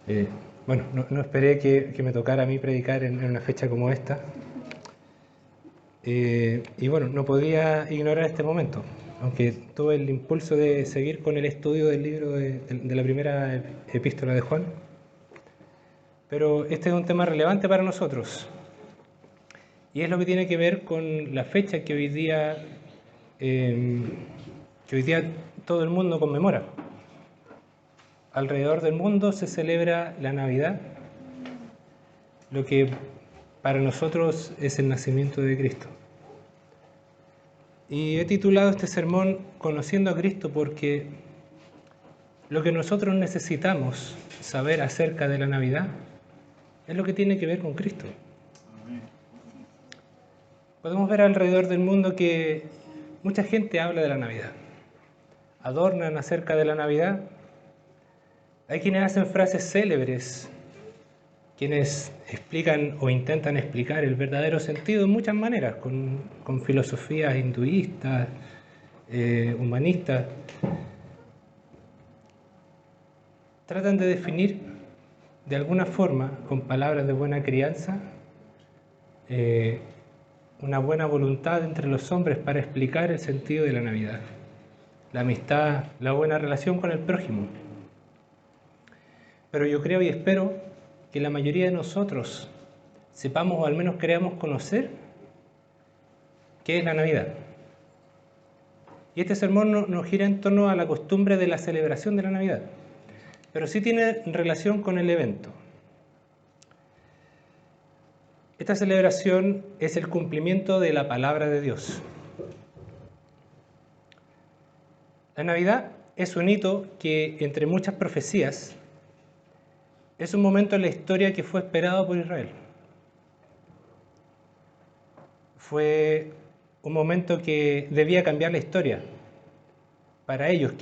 Eh, bueno, no esperé que me tocara a mí predicar en una fecha como esta. Y bueno, no podía ignorar este momento, aunque tuve el impulso de seguir con el estudio del libro de la primera epístola de Juan. Pero este es un tema relevante para nosotros y es lo que tiene que ver con la fecha eh, que hoy día todo el mundo conmemora. Alrededor del mundo se celebra la Navidad, lo que para nosotros es el nacimiento de Cristo. Y he titulado este sermón Conociendo a Cristo porque lo que nosotros necesitamos saber acerca de la Navidad es lo que tiene que ver con Cristo. Podemos ver alrededor del mundo que mucha gente habla de la Navidad, adornan acerca de la Navidad. Hay quienes hacen frases célebres, quienes explican o intentan explicar el verdadero sentido de muchas maneras, con filosofías hinduistas, humanistas. Tratan de definir de alguna forma, con palabras de buena crianza, una buena voluntad entre los hombres para explicar el sentido de la Navidad, la amistad, la buena relación con el prójimo. Pero yo creo y espero que la mayoría de nosotros sepamos o al menos creamos conocer qué es la Navidad. Y este sermón no gira en torno a la costumbre de la celebración de la Navidad, pero sí tiene relación con el evento. Esta celebración es el cumplimiento de la palabra de Dios. La Navidad es un hito que, entre muchas profecías, es un momento en la historia que fue esperado por Israel. Fue un momento que debía cambiar la historia para ellos,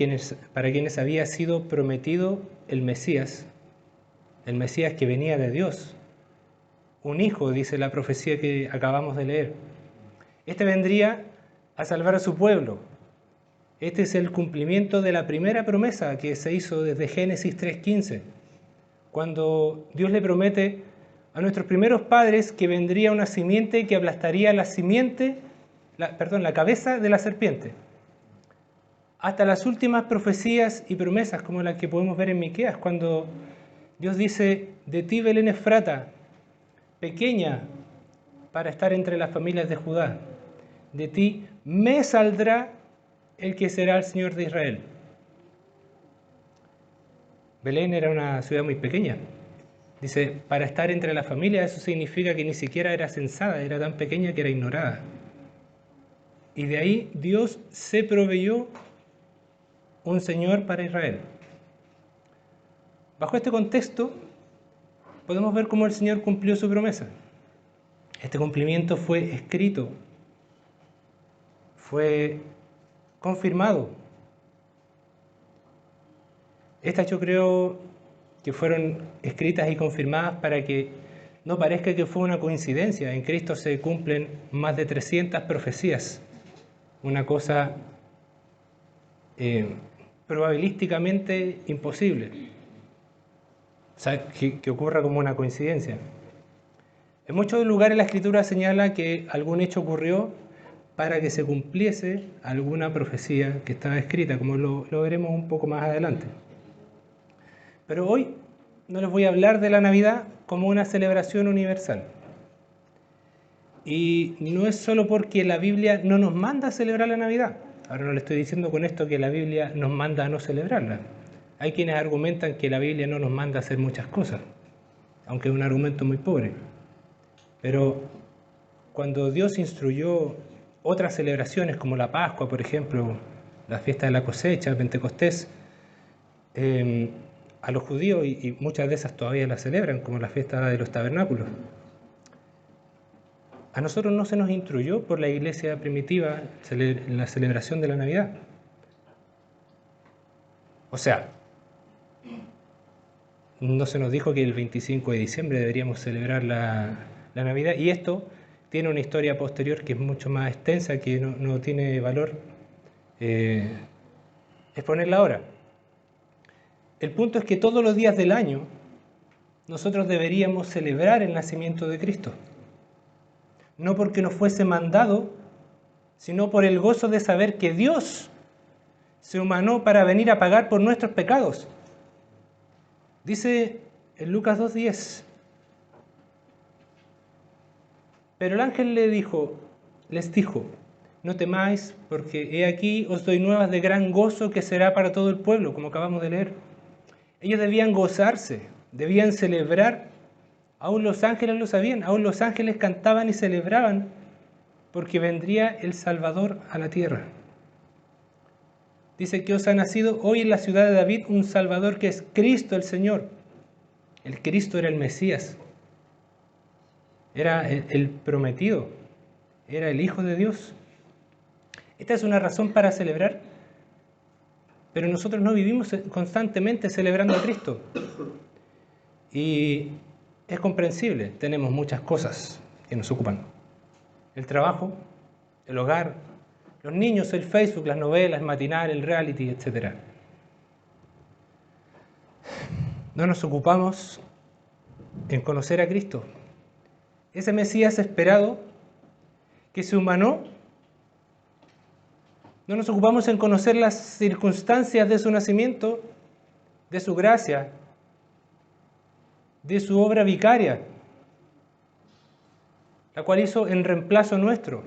para quienes había sido prometido el Mesías que venía de Dios. Un hijo, dice la profecía que acabamos de leer. Este vendría a salvar a su pueblo. Este es el cumplimiento de la primera promesa que se hizo desde Génesis 3:15, cuando Dios le promete a nuestros primeros padres que vendría una simiente que aplastaría la cabeza de la serpiente. Hasta las últimas profecías y promesas, como las que podemos ver en Miqueas, cuando Dios dice: de ti, Belén Efrata, pequeña para estar entre las familias de Judá, de ti me saldrá el que será el Señor de Israel. Belén era una ciudad muy pequeña. Dice, para estar entre las familias, eso significa que ni siquiera era censada, era tan pequeña que era ignorada. Y de ahí Dios se proveyó un Señor para Israel. Bajo este contexto, podemos ver cómo el Señor cumplió su promesa. Este cumplimiento fue escrito, fue confirmado. Estas yo creo que fueron escritas y confirmadas para que no parezca que fue una coincidencia. En Cristo se cumplen más de 300 profecías. Una cosa probabilísticamente imposible. O sea, que ocurra como una coincidencia. En muchos lugares la Escritura señala que algún hecho ocurrió para que se cumpliese alguna profecía que estaba escrita, como lo veremos un poco más adelante. Pero hoy no les voy a hablar de la Navidad como una celebración universal. Y no es solo porque la Biblia no nos manda a celebrar la Navidad. Ahora no le estoy diciendo con esto que la Biblia nos manda a no celebrarla. Hay quienes argumentan que la Biblia no nos manda a hacer muchas cosas, aunque es un argumento muy pobre. Pero cuando Dios instruyó otras celebraciones como la Pascua, por ejemplo, la fiesta de la cosecha, Pentecostés, a los judíos, y muchas de esas todavía las celebran, como la fiesta de los tabernáculos. A nosotros no se nos instruyó por la iglesia primitiva en la celebración de la Navidad. O sea, no se nos dijo que el 25 de diciembre deberíamos celebrar la Navidad, y esto tiene una historia posterior que es mucho más extensa, que no tiene valor exponerla ahora. El punto es que todos los días del año nosotros deberíamos celebrar el nacimiento de Cristo. No porque nos fuese mandado, sino por el gozo de saber que Dios se humanó para venir a pagar por nuestros pecados. Dice en Lucas 2:10, pero el ángel les dijo, no temáis, porque he aquí os doy nuevas de gran gozo que será para todo el pueblo, como acabamos de leer. Ellos debían gozarse, debían celebrar. Aún los ángeles lo sabían, aún los ángeles cantaban y celebraban, porque vendría el Salvador a la tierra. Dice que os ha nacido hoy en la ciudad de David un Salvador que es Cristo el Señor. El Cristo era el Mesías, era el prometido, era el Hijo de Dios. Esta es una razón para celebrar, pero nosotros no vivimos constantemente celebrando a Cristo. Y es comprensible, tenemos muchas cosas que nos ocupan. El trabajo, el hogar, los niños, el Facebook, las novelas, el matinal, el reality, etc. No nos ocupamos en conocer a Cristo, ese Mesías esperado que se humanó. No nos ocupamos en conocer las circunstancias de su nacimiento, de su gracia, de su obra vicaria, la cual hizo en reemplazo nuestro.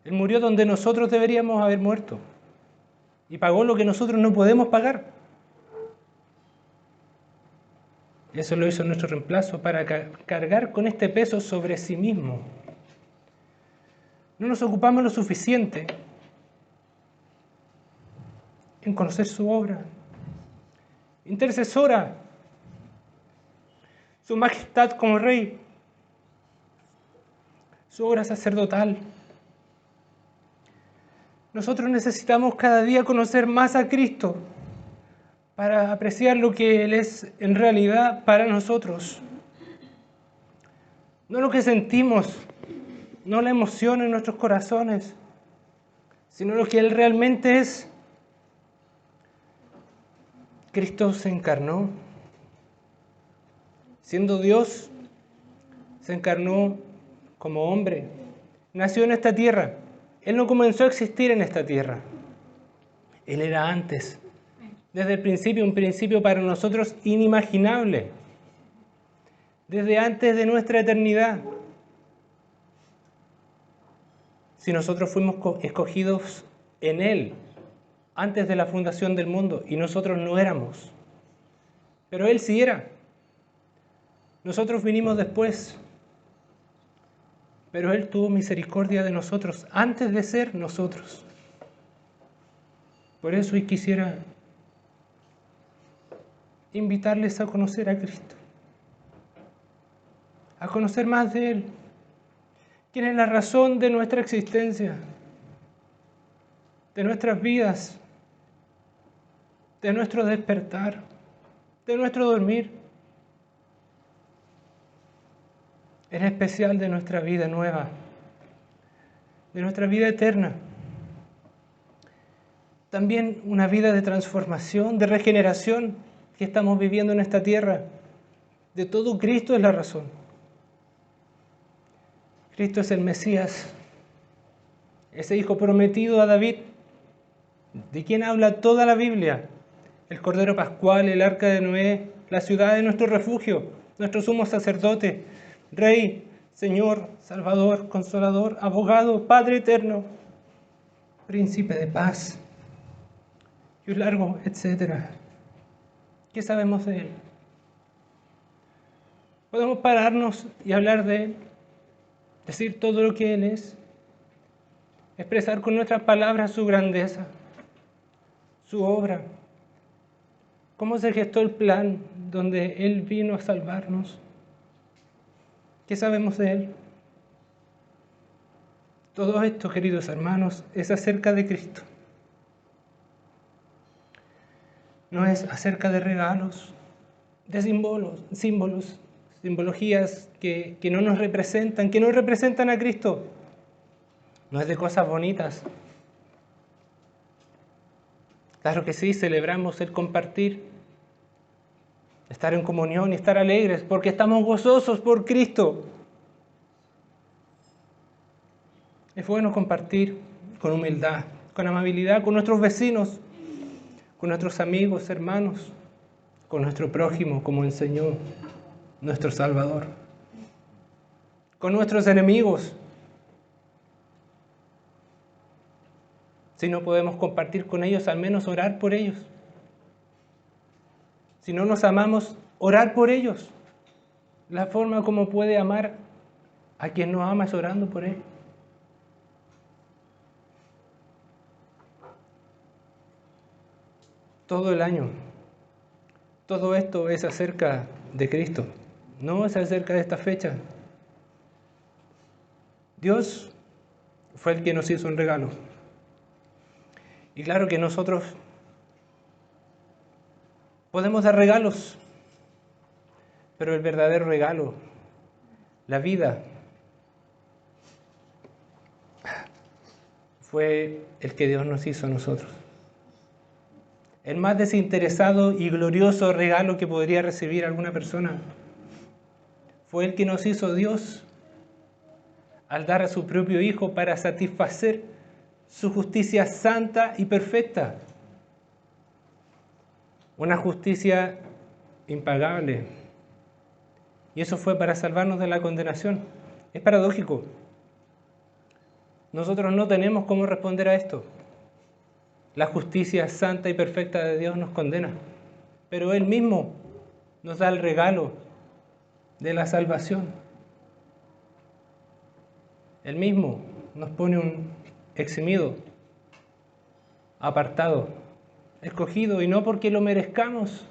Él murió donde nosotros deberíamos haber muerto y pagó lo que nosotros no podemos pagar. Eso lo hizo en nuestro reemplazo para cargar con este peso sobre sí mismo. No nos ocupamos lo suficiente en conocer su obra intercesora, su majestad como rey, su obra sacerdotal. Nosotros necesitamos cada día conocer más a Cristo para apreciar lo que Él es en realidad para nosotros. No lo que sentimos, no la emoción en nuestros corazones, sino lo que Él realmente es. Cristo se encarnó. Siendo Dios, se encarnó como hombre. Nació en esta tierra. Él no comenzó a existir en esta tierra. Él era antes. Desde el principio, un principio para nosotros inimaginable. Desde antes de nuestra eternidad. Si nosotros fuimos escogidos en Él, antes de la fundación del mundo, y nosotros no éramos. Pero Él sí era. Nosotros vinimos después. Pero Él tuvo misericordia de nosotros antes de ser nosotros. Por eso hoy quisiera invitarles a conocer a Cristo, a conocer más de Él, quién es la razón de nuestra existencia, de nuestras vidas, de nuestro despertar, de nuestro dormir, en especial de nuestra vida nueva, de nuestra vida eterna. También una vida de transformación, de regeneración que estamos viviendo en esta tierra. De todo Cristo es la razón. Cristo es el Mesías, ese hijo prometido a David, de quien habla toda la Biblia, el Cordero Pascual, el Arca de Noé, la ciudad de nuestro refugio, nuestro sumo sacerdote, Rey, Señor, Salvador, Consolador, Abogado, Padre eterno, Príncipe de paz, y un largo, etcétera. ¿Qué sabemos de Él? Podemos pararnos y hablar de Él, decir todo lo que Él es, expresar con nuestras palabras su grandeza, su obra, cómo se gestó el plan donde Él vino a salvarnos. ¿Qué sabemos de Él? Todo esto, queridos hermanos, es acerca de Cristo. No es acerca de regalos, de símbolos, simbologías que no nos representan, que no representan a Cristo. No es de cosas bonitas. Claro que sí, celebramos el compartir, estar en comunión y estar alegres, porque estamos gozosos por Cristo. Es bueno compartir con humildad, con amabilidad, con nuestros vecinos, con nuestros amigos, hermanos, con nuestro prójimo, como enseñó nuestro Salvador, con nuestros enemigos. Si no podemos compartir con ellos, al menos orar por ellos. Si no nos amamos, orar por ellos. La forma como puede amar a quien nos ama es orando por él. Todo el año, todo esto es acerca de Cristo, no es acerca de esta fecha. Dios fue el que nos hizo un regalo. Y claro que nosotros podemos dar regalos, pero el verdadero regalo, la vida, fue el que Dios nos hizo a nosotros. El más desinteresado y glorioso regalo que podría recibir alguna persona fue el que nos hizo Dios al dar a su propio Hijo para satisfacer su justicia santa y perfecta. Una justicia impagable. Y eso fue para salvarnos de la condenación. Es paradójico. Nosotros no tenemos cómo responder a esto. La justicia santa y perfecta de Dios nos condena, pero Él mismo nos da el regalo de la salvación. Él mismo nos pone un eximido, apartado, escogido, y no porque lo merezcamos.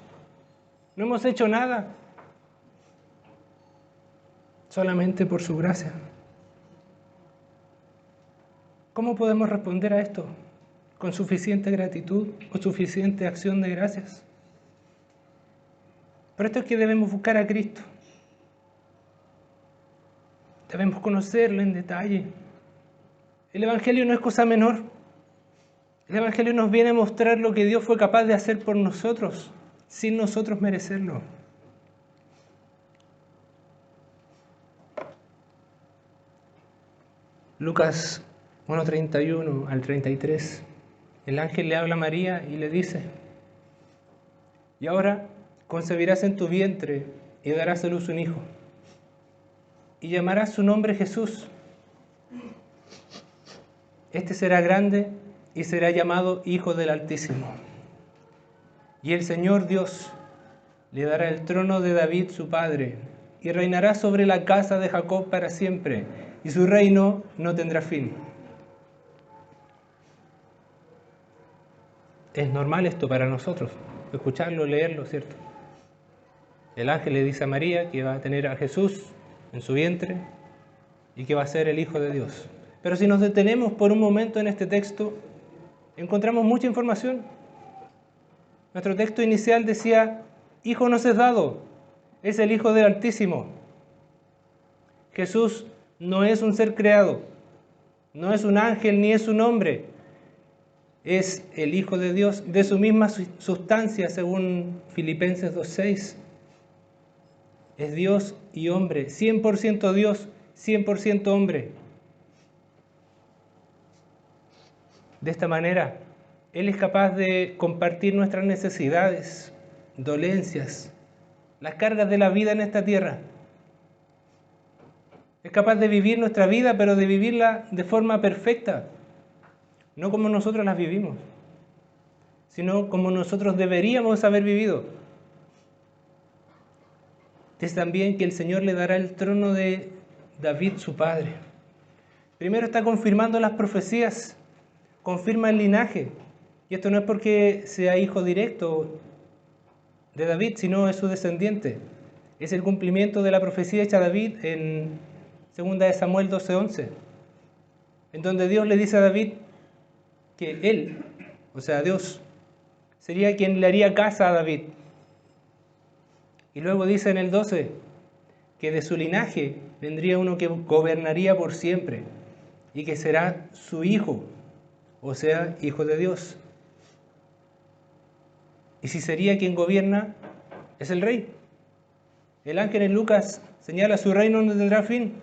No hemos hecho nada, solamente por su gracia. ¿Cómo podemos responder a esto? ¿Con suficiente gratitud o suficiente acción de gracias? Pero esto es que debemos buscar a Cristo. Debemos conocerlo en detalle. El Evangelio no es cosa menor. El Evangelio nos viene a mostrar lo que Dios fue capaz de hacer por nosotros, sin nosotros merecerlo. Lucas 1:31 al 33. El ángel le habla a María y le dice: y ahora concebirás en tu vientre y darás a luz un hijo, y llamarás su nombre Jesús. Este será grande y será llamado Hijo del Altísimo. Y el Señor Dios le dará el trono de David su padre, y reinará sobre la casa de Jacob para siempre, y su reino no tendrá fin. Es normal esto para nosotros, escucharlo, leerlo, ¿cierto? El ángel le dice a María que va a tener a Jesús en su vientre y que va a ser el Hijo de Dios. Pero si nos detenemos por un momento en este texto, encontramos mucha información. Nuestro texto inicial decía: Hijo nos es dado, es el Hijo del Altísimo. Jesús no es un ser creado, no es un ángel ni es un hombre. Es el Hijo de Dios, de su misma sustancia, según Filipenses 2:6. Es Dios y hombre, 100% Dios, 100% hombre. De esta manera, Él es capaz de compartir nuestras necesidades, dolencias, las cargas de la vida en esta tierra. Es capaz de vivir nuestra vida, pero de vivirla de forma perfecta. No como nosotros las vivimos, sino como nosotros deberíamos haber vivido. Es también que el Señor le dará el trono de David, su padre. Primero está confirmando las profecías, confirma el linaje. Y esto no es porque sea hijo directo de David, sino es su descendiente. Es el cumplimiento de la profecía hecha a David en 2 Samuel 12:11, en donde Dios le dice a David que él, o sea Dios, sería quien le haría casa a David. Y luego dice en el 12 que de su linaje vendría uno que gobernaría por siempre y que será su hijo, o Hijo de Dios. Y si sería quien gobierna, es el Rey. El ángel en Lucas señala: su reino no tendrá fin.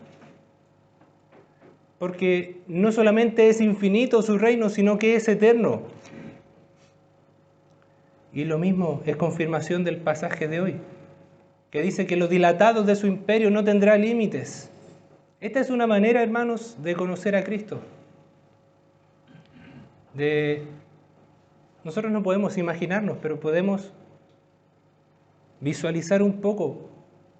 Porque no solamente es infinito su reino, sino que es eterno. Y lo mismo es confirmación del pasaje de hoy, que dice que lo dilatado de su imperio no tendrá límites. Esta es una manera, hermanos, de conocer a Cristo. Nosotros no podemos imaginarnos, pero podemos visualizar un poco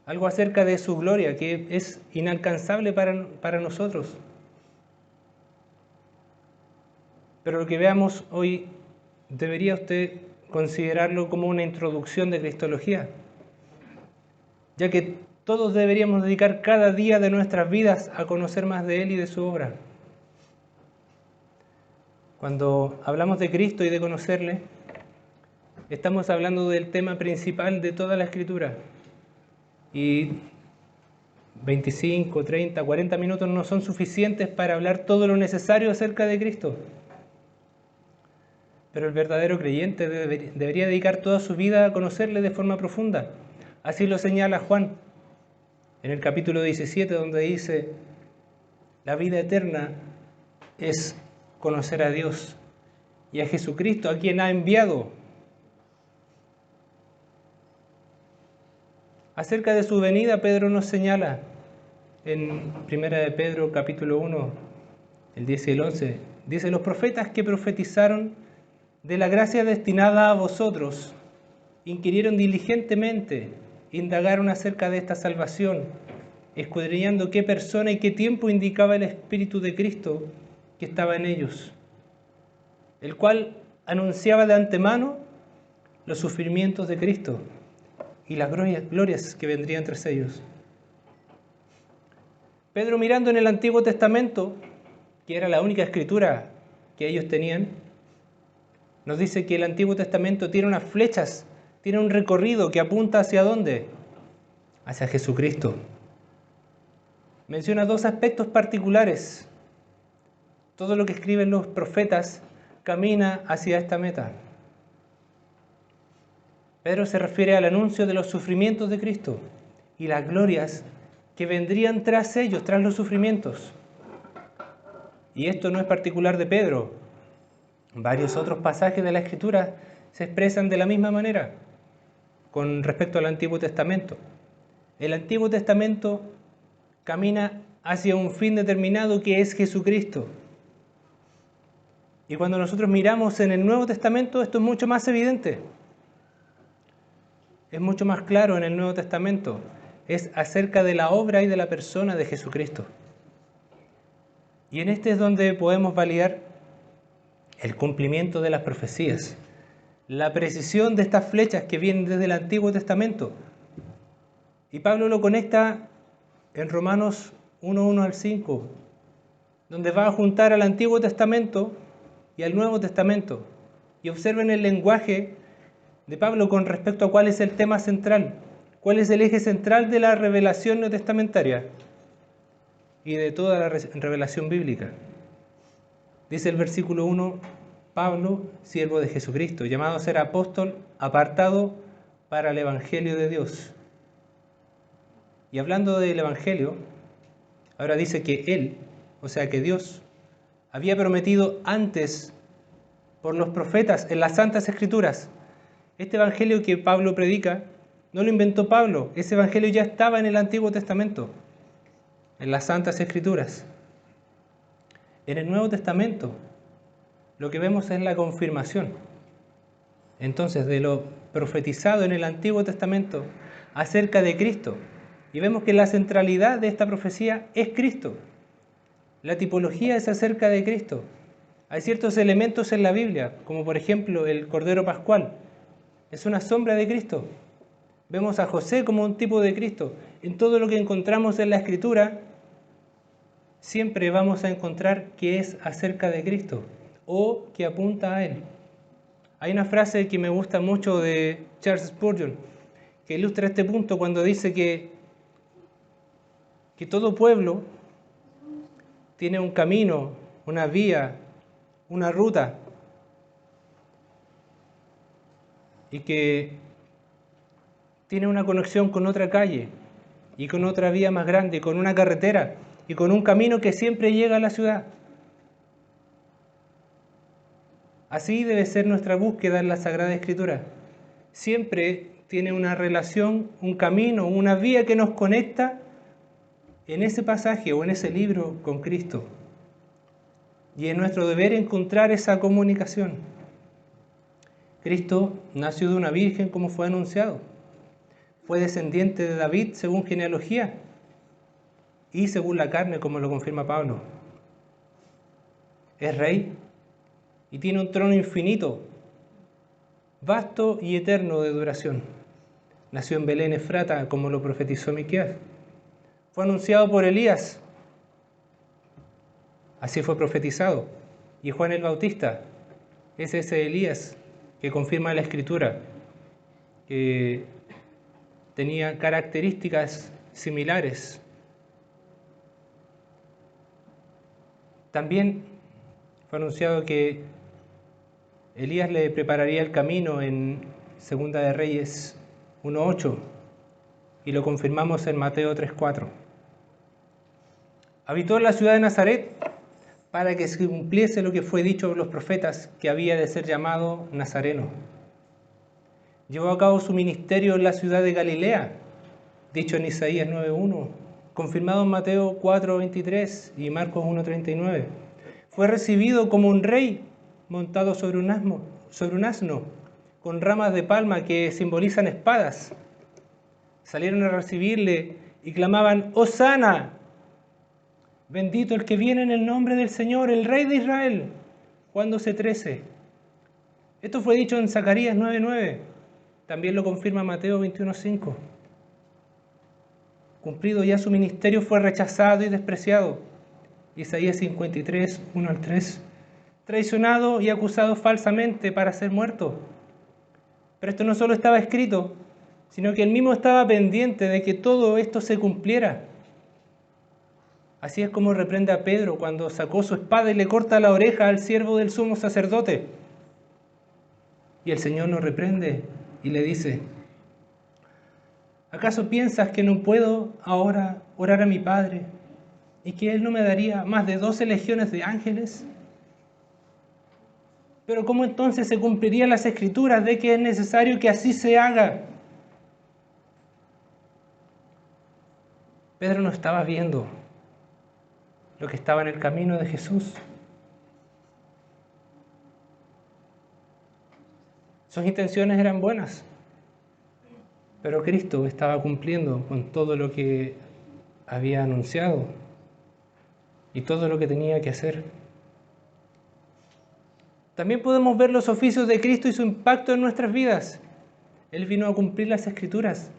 algo acerca de su gloria, que es inalcanzable para nosotros. Pero lo que veamos hoy, debería usted considerarlo como una introducción de Cristología, ya que todos deberíamos dedicar cada día de nuestras vidas a conocer más de Él y de su obra. Cuando hablamos de Cristo y de conocerle, estamos hablando del tema principal de toda la Escritura. Y 25, 30, 40 minutos no son suficientes para hablar todo lo necesario acerca de Cristo. Pero el verdadero creyente debería dedicar toda su vida a conocerle de forma profunda. Así lo señala Juan en el capítulo 17, donde dice: la vida eterna es conocer a Dios y a Jesucristo, a quien ha enviado. Acerca de su venida, Pedro nos señala en 1 de Pedro capítulo 1, el 10 y el 11, dice: los profetas que profetizaron de la gracia destinada a vosotros inquirieron diligentemente, indagaron acerca de esta salvación, escudriñando qué persona y qué tiempo indicaba el Espíritu de Cristo que estaba en ellos, el cual anunciaba de antemano los sufrimientos de Cristo y las glorias que vendrían tras ellos. Pedro, mirando en el Antiguo Testamento, que era la única escritura que ellos tenían, nos dice que el Antiguo Testamento tiene unas flechas, tiene un recorrido que apunta ¿hacia dónde? Hacia Jesucristo. Menciona dos aspectos particulares. Todo lo que escriben los profetas camina hacia esta meta. Pedro se refiere al anuncio de los sufrimientos de Cristo y las glorias que vendrían tras ellos, tras los sufrimientos. Y esto no es particular de Pedro. Varios otros pasajes de la Escritura se expresan de la misma manera con respecto al Antiguo Testamento. El Antiguo Testamento camina hacia un fin determinado, que es Jesucristo. Y cuando nosotros miramos en el Nuevo Testamento, esto es mucho más evidente. Es mucho más claro en el Nuevo Testamento. Es acerca de la obra y de la persona de Jesucristo. Y en este es donde podemos validar el cumplimiento de las profecías, la precisión de estas flechas que vienen desde el Antiguo Testamento. Y Pablo lo conecta en Romanos 1:1 al 5, donde va a juntar al Antiguo Testamento y al Nuevo Testamento. Y observen el lenguaje de Pablo con respecto a cuál es el tema central, cuál es el eje central de la revelación neotestamentaria y de toda la revelación bíblica. Dice el versículo 1: Pablo, siervo de Jesucristo, llamado a ser apóstol, apartado para el Evangelio de Dios. Y hablando del Evangelio, ahora dice que Él, o sea que Dios, había prometido antes por los profetas en las Santas Escrituras. Este Evangelio que Pablo predica no lo inventó Pablo, ese Evangelio ya estaba en el Antiguo Testamento, en las Santas Escrituras. En el Nuevo Testamento lo que vemos es la confirmación, entonces, de lo profetizado en el Antiguo Testamento acerca de Cristo. Y vemos que la centralidad de esta profecía es Cristo. La tipología es acerca de Cristo. Hay ciertos elementos en la Biblia, como por ejemplo el Cordero Pascual. Es una sombra de Cristo. Vemos a José como un tipo de Cristo. En todo lo que encontramos en la Escritura, siempre vamos a encontrar que es acerca de Cristo o que apunta a Él. Hay una frase que me gusta mucho de Charles Spurgeon que ilustra este punto cuando dice que todo pueblo tiene un camino, una vía, una ruta, y que tiene una conexión con otra calle y con otra vía más grande, con una carretera y con un camino que siempre llega a la ciudad. Así debe ser nuestra búsqueda en la Sagrada Escritura. Siempre tiene una relación, un camino, una vía que nos conecta en ese pasaje o en ese libro con Cristo. Y es nuestro deber encontrar esa comunicación. Cristo nació de una virgen como fue anunciado. Fue descendiente de David según genealogía y según la carne como lo confirma Pablo. Es rey y tiene un trono infinito, vasto y eterno de duración. Nació en Belén Efrata como lo profetizó Miqueas. Fue anunciado por Elías. Así fue profetizado. Y Juan el Bautista es ese Elías que confirma la Escritura, que tenía características similares. También fue anunciado que Elías le prepararía el camino en Segunda de Reyes 1:8 y lo confirmamos en Mateo 3:4. Habitó en la ciudad de Nazaret para que se cumpliese lo que fue dicho por los profetas, que había de ser llamado Nazareno. Llevó a cabo su ministerio en la ciudad de Galilea, dicho en Isaías 9:1, confirmado en Mateo 4:23 y Marcos 1:39. Fue recibido como un rey montado sobre un asno, con ramas de palma que simbolizan espadas. Salieron a recibirle y clamaban: ¡Hosana! Bendito el que viene en el nombre del Señor, el Rey de Israel. Juan 12:13. Esto fue dicho en Zacarías 9:9. También lo confirma Mateo 21:5. Cumplido ya su ministerio, fue rechazado y despreciado. Isaías 53:1-3. Traicionado y acusado falsamente para ser muerto. Pero esto no solo estaba escrito, sino que él mismo estaba pendiente de que todo esto se cumpliera. Así es como reprende a Pedro cuando sacó su espada y le corta la oreja al siervo del sumo sacerdote. Y el Señor nos reprende y le dice: ¿acaso piensas que no puedo ahora orar a mi Padre y que Él no me daría más de 12 legiones de ángeles? Pero ¿cómo entonces se cumplirían las Escrituras de que es necesario que así se haga? Pedro no estaba viendo lo que estaba en el camino de Jesús. Sus intenciones eran buenas, pero Cristo estaba cumpliendo con todo lo que había anunciado y todo lo que tenía que hacer. También podemos ver los oficios de Cristo y su impacto en nuestras vidas. Él vino a cumplir las Escrituras,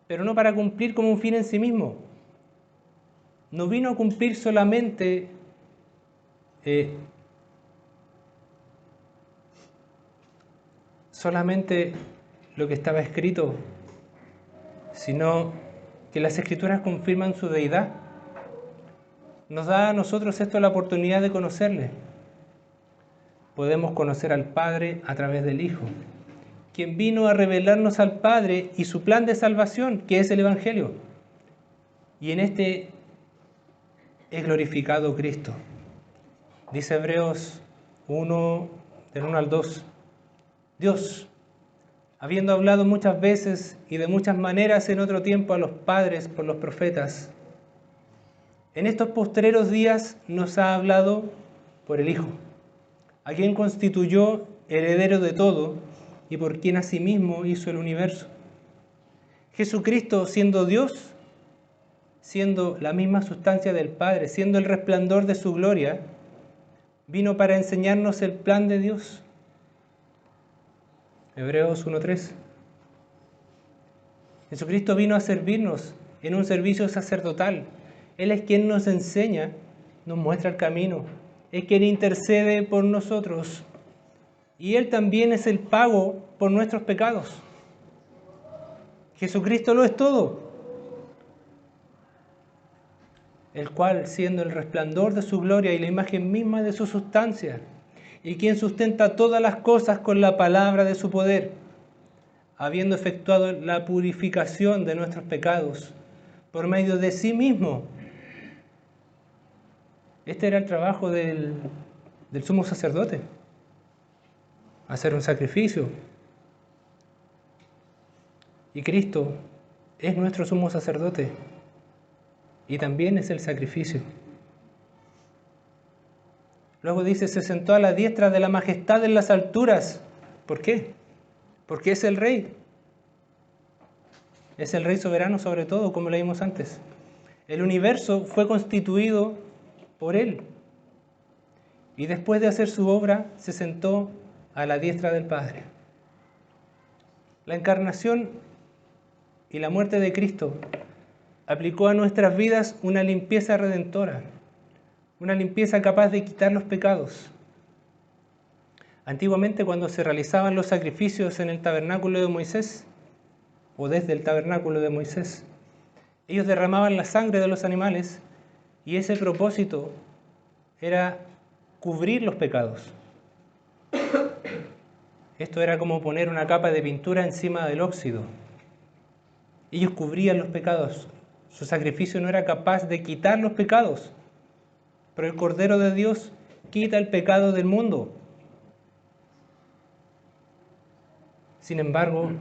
pero no para cumplir como un fin en sí mismo. No vino a cumplir solamente lo que estaba escrito, sino que las Escrituras confirman su deidad. Nos da a nosotros esto la oportunidad de conocerle. Podemos conocer al Padre a través del Hijo, quien vino a revelarnos al Padre y su plan de salvación, que es el Evangelio. Y en este es glorificado Cristo. Dice Hebreos 1, del 1 al 2. Dios, habiendo hablado muchas veces y de muchas maneras en otro tiempo a los padres por los profetas, en estos postreros días nos ha hablado por el Hijo, a quien constituyó heredero de todo y por quien asimismo hizo el universo. Jesucristo, siendo Dios, siendo la misma sustancia del Padre, siendo el resplandor de su gloria, vino para enseñarnos el plan de Dios. Hebreos 1:3. Jesucristo vino a servirnos en un servicio sacerdotal. Él es quien nos enseña, nos muestra el camino, es quien intercede por nosotros. Y Él también es el pago por nuestros pecados. Jesucristo lo es todo, el cual, siendo el resplandor de su gloria y la imagen misma de su sustancia, y quien sustenta todas las cosas con la palabra de su poder, habiendo efectuado la purificación de nuestros pecados por medio de sí mismo. Este era el trabajo del sumo sacerdote, hacer un sacrificio. Y Cristo es nuestro sumo sacerdote y también es el sacrificio. Luego dice, se sentó a la diestra de la majestad en las alturas. ¿Por qué? Porque es el Rey. Es el Rey soberano sobre todo, como leímos antes. El universo fue constituido por Él. Y después de hacer su obra, se sentó a la diestra del Padre. La encarnación y la muerte de Cristo aplicó a nuestras vidas una limpieza redentora, una limpieza capaz de quitar los pecados. Antiguamente, cuando se realizaban los sacrificios en el tabernáculo de Moisés, o desde el tabernáculo de Moisés, ellos derramaban la sangre de los animales y ese propósito era cubrir los pecados. Esto era como poner una capa de pintura encima del óxido. Ellos cubrían los pecados. Su sacrificio no era capaz de quitar los pecados, pero el Cordero de Dios quita el pecado del mundo. Sin embargo,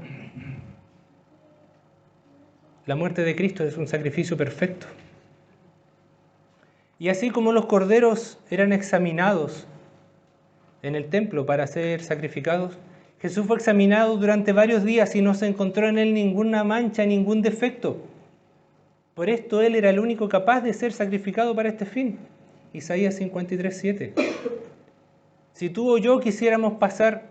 la muerte de Cristo es un sacrificio perfecto. Y así como los corderos eran examinados en el templo para ser sacrificados, Jesús fue examinado durante varios días y no se encontró en él ninguna mancha, ningún defecto. Por esto él era el único capaz de ser sacrificado para este fin. Isaías 53:7. Si tú o yo quisiéramos pasar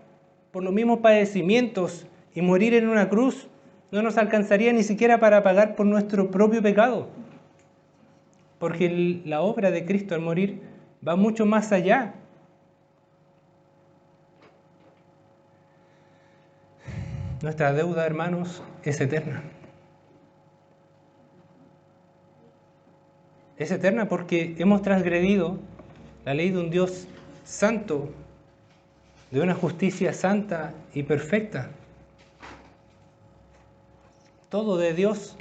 por los mismos padecimientos y morir en una cruz, no nos alcanzaría ni siquiera para pagar por nuestro propio pecado. Porque la obra de Cristo al morir va mucho más allá. Nuestra deuda, hermanos, es eterna. Es eterna porque hemos transgredido la ley de un Dios santo, de una justicia santa y perfecta. Todo de Dios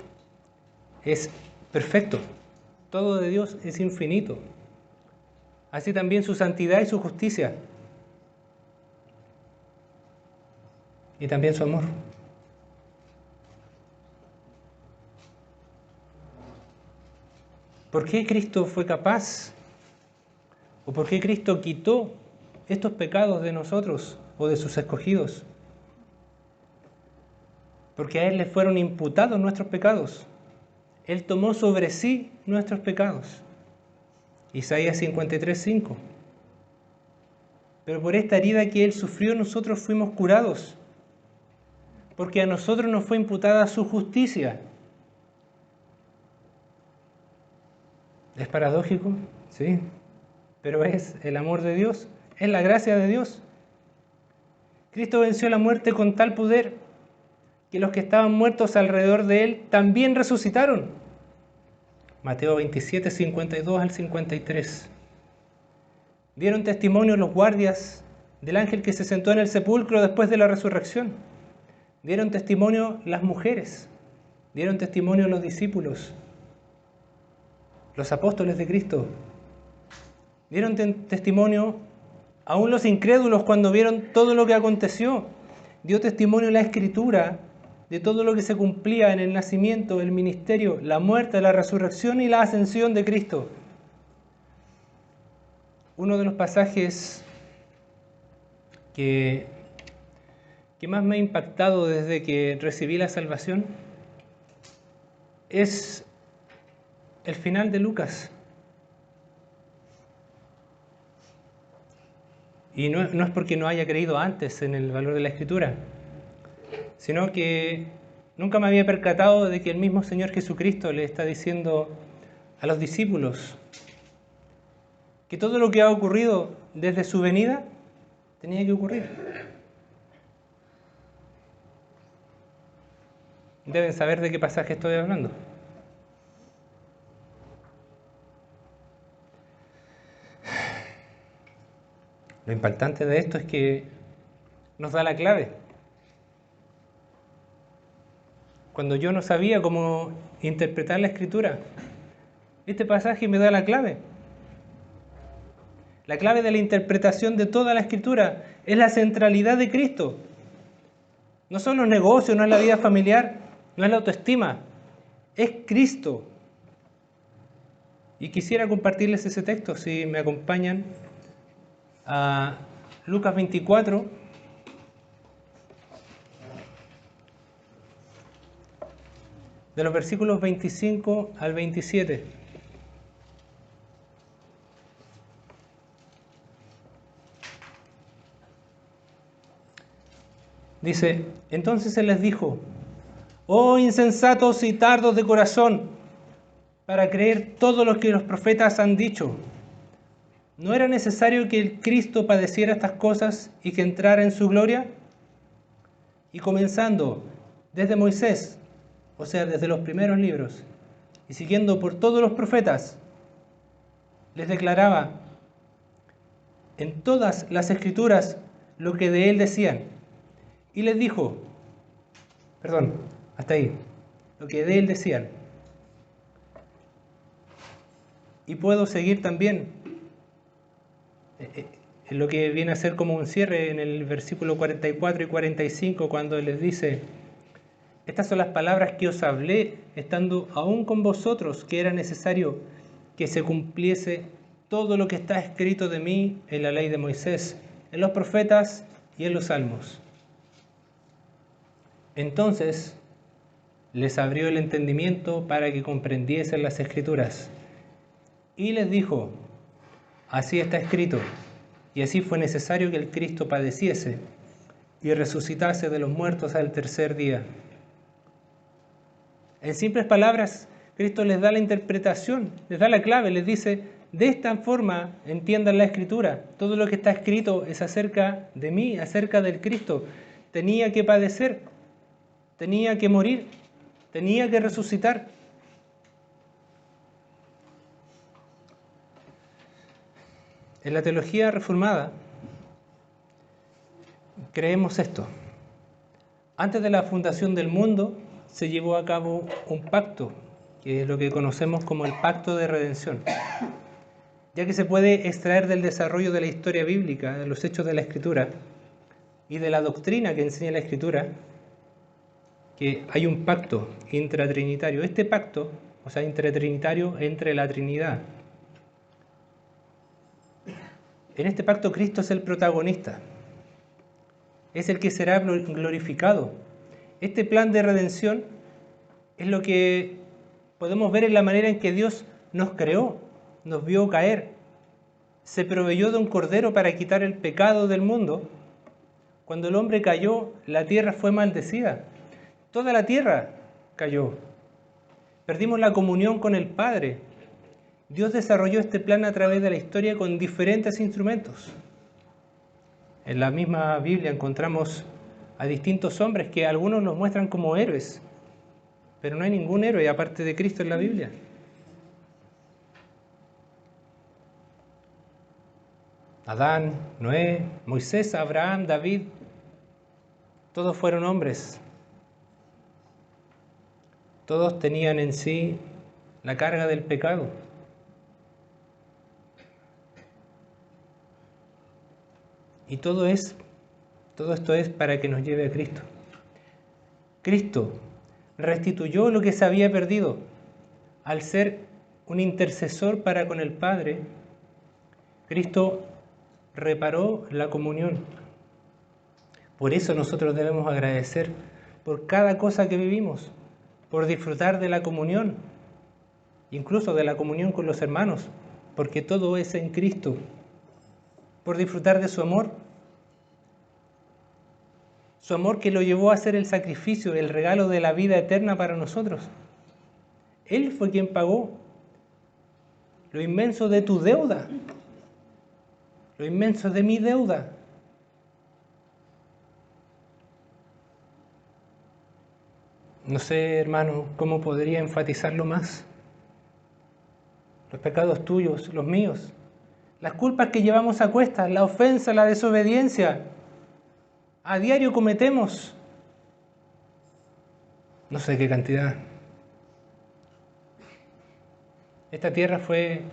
es perfecto, todo de Dios es infinito. Así también su santidad y su justicia. Y también su amor. ¿Por qué Cristo fue capaz? ¿O por qué Cristo quitó estos pecados de nosotros o de sus escogidos? Porque a Él le fueron imputados nuestros pecados. Él tomó sobre sí nuestros pecados. Isaías 53:5. Pero por esta herida que Él sufrió, nosotros fuimos curados. Porque a nosotros nos fue imputada su justicia. ¿Es paradójico? Sí. Pero es el amor de Dios, es la gracia de Dios. Cristo venció la muerte con tal poder que los que estaban muertos alrededor de Él también resucitaron. Mateo 27, 52 al 53. Dieron testimonio los guardias del ángel que se sentó en el sepulcro después de la resurrección. Dieron testimonio las mujeres. Dieron testimonio los discípulos. Los apóstoles de Cristo. Dieron testimonio aún los incrédulos cuando vieron todo lo que aconteció. Dio testimonio la Escritura de todo lo que se cumplía en el nacimiento, el ministerio, la muerte, la resurrección y la ascensión de Cristo. Uno de los pasajes que más me ha impactado desde que recibí la salvación es el final de Lucas. Y no es porque no haya creído antes en el valor de la Escritura, sino que nunca me había percatado de que el mismo Señor Jesucristo le está diciendo a los discípulos que todo lo que ha ocurrido desde su venida tenía que ocurrir. Deben saber de qué pasaje estoy hablando. Lo impactante de esto es que nos da la clave. cuando yo no sabía cómo interpretar la Escritura. Este pasaje me da la clave. La clave de la interpretación de toda la Escritura es la centralidad de Cristo. No son los negocios, no es la vida familiar, no es la autoestima, es Cristo. Y quisiera compartirles ese texto, si me acompañan a Lucas 24, de los versículos 25 al 27. Dice, entonces Él les dijo, oh insensatos y tardos de corazón, para creer todo lo que los profetas han dicho. ¿No era necesario que el Cristo padeciera estas cosas y que entrara en su gloria? Y comenzando desde Moisés, o sea, desde los primeros libros, y siguiendo por todos los profetas, les declaraba en todas las Escrituras lo que de Él decían. Y les dijo, hasta ahí, lo que de Él decían. Y puedo seguir también en lo que viene a ser como un cierre en el versículo 44 y 45, cuando Él les dice, estas son las palabras que os hablé, estando aún con vosotros, que era necesario que se cumpliese todo lo que está escrito de mí en la ley de Moisés, en los profetas y en los salmos. Entonces les abrió el entendimiento para que comprendiesen las Escrituras. Y les dijo, así está escrito, y así fue necesario que el Cristo padeciese y resucitase de los muertos al tercer día. En simples palabras, Cristo les da la interpretación, les da la clave, les dice, de esta forma entiendan la Escritura. Todo lo que está escrito es acerca de mí, acerca del Cristo. Tenía que padecer, tenía que morir, tenía que resucitar. En la teología reformada creemos esto. Antes de la fundación del mundo se llevó a cabo un pacto, que es lo que conocemos como el pacto de redención, ya que se puede extraer del desarrollo de la historia bíblica, de los hechos de la Escritura y de la doctrina que enseña la Escritura, que hay un pacto intratrinitario. Este pacto, o sea, intratrinitario entre la Trinidad. En este pacto Cristo es el protagonista, es el que será glorificado. Este plan de redención es lo que podemos ver en la manera en que Dios nos creó, nos vio caer, se proveyó de un cordero para quitar el pecado del mundo. Cuando el hombre cayó, la tierra fue maldecida. Toda la tierra cayó. Perdimos la comunión con el Padre. Dios desarrolló este plan a través de la historia con diferentes instrumentos. En la misma Biblia encontramos a distintos hombres que algunos los muestran como héroes, pero no hay ningún héroe aparte de Cristo en la Biblia. Adán, Noé, Moisés, Abraham, David, todos fueron hombres. Todos tenían en sí la carga del pecado. Y todo esto es para que nos lleve a Cristo. Cristo restituyó lo que se había perdido al ser un intercesor para con el Padre. Cristo reparó la comunión. Por eso nosotros debemos agradecer por cada cosa que vivimos, por disfrutar de la comunión, incluso de la comunión con los hermanos, porque todo es en Cristo, por disfrutar de su amor que lo llevó a hacer el sacrificio, el regalo de la vida eterna para nosotros. Él fue quien pagó lo inmenso de tu deuda, lo inmenso de mi deuda. No sé, hermano, cómo podría enfatizarlo más. Los pecados tuyos, los míos, las culpas que llevamos a cuestas, la ofensa, la desobediencia, a diario cometemos. no sé qué cantidad. Esta tierra fue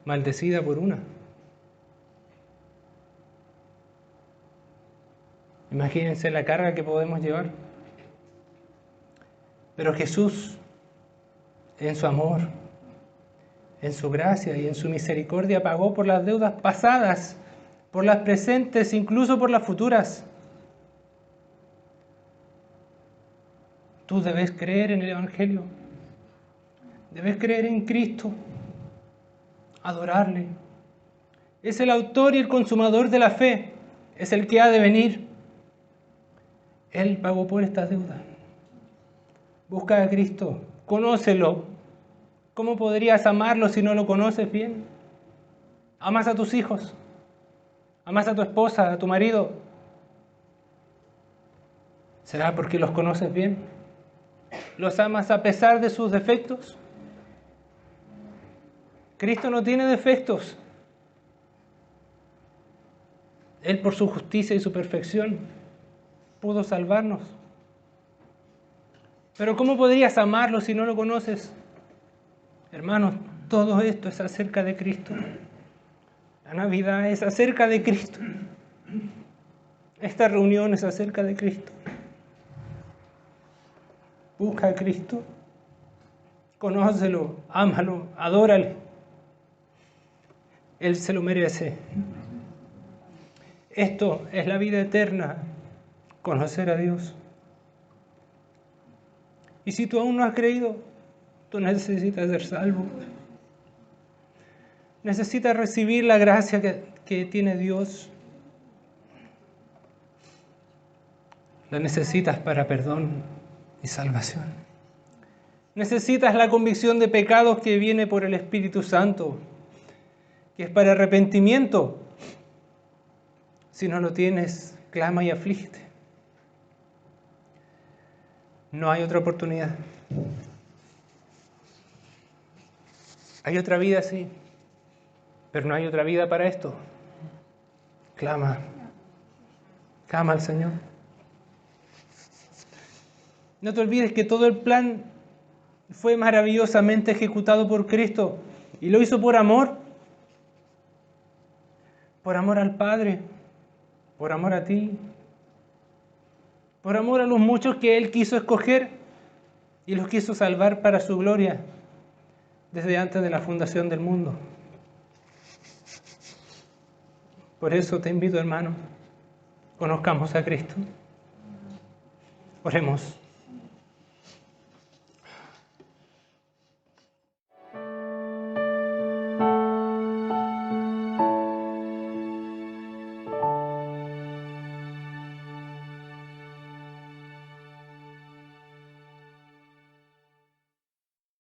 maldecida por una. Imagínense la carga que podemos llevar. Pero Jesús, en su amor, en su gracia y en su misericordia, pagó por las deudas pasadas, por las presentes, incluso por las futuras. Tú debes creer en el Evangelio, debes creer en Cristo, adorarle. Es el autor y el consumador de la fe, es el que ha de venir. Él pagó por estas deudas. Busca a Cristo, conócelo. ¿Cómo podrías amarlo si no lo conoces bien? ¿Amas a tus hijos? ¿Amas a tu esposa, a tu marido? ¿Será porque los conoces bien? ¿Los amas a pesar de sus defectos? Cristo no tiene defectos. Él, por su justicia y su perfección, pudo salvarnos. Pero ¿cómo podrías amarlo si no lo conoces? Hermanos, todo esto es acerca de Cristo. La Navidad es acerca de Cristo. Esta reunión es acerca de Cristo. Busca a Cristo, conócelo, ámalo, adórale. Él se lo merece. Esto es la vida eterna, conocer a Dios. Y si tú aún no has creído, tú necesitas ser salvo. Necesitas recibir la gracia que tiene Dios. La necesitas para perdón y salvación. Necesitas la convicción de pecados que viene por el Espíritu Santo, que es para arrepentimiento. Si no lo tienes, clama y aflígete. No hay otra oportunidad. Hay otra vida, sí, pero no hay otra vida para esto. Clama. Clama al Señor. No te olvides que todo el plan fue maravillosamente ejecutado por Cristo y lo hizo por amor al Padre, por amor a ti, por amor a los muchos que Él quiso escoger y los quiso salvar para su gloria desde antes de la fundación del mundo. Por eso te invito, hermano, conozcamos a Cristo. Oremos.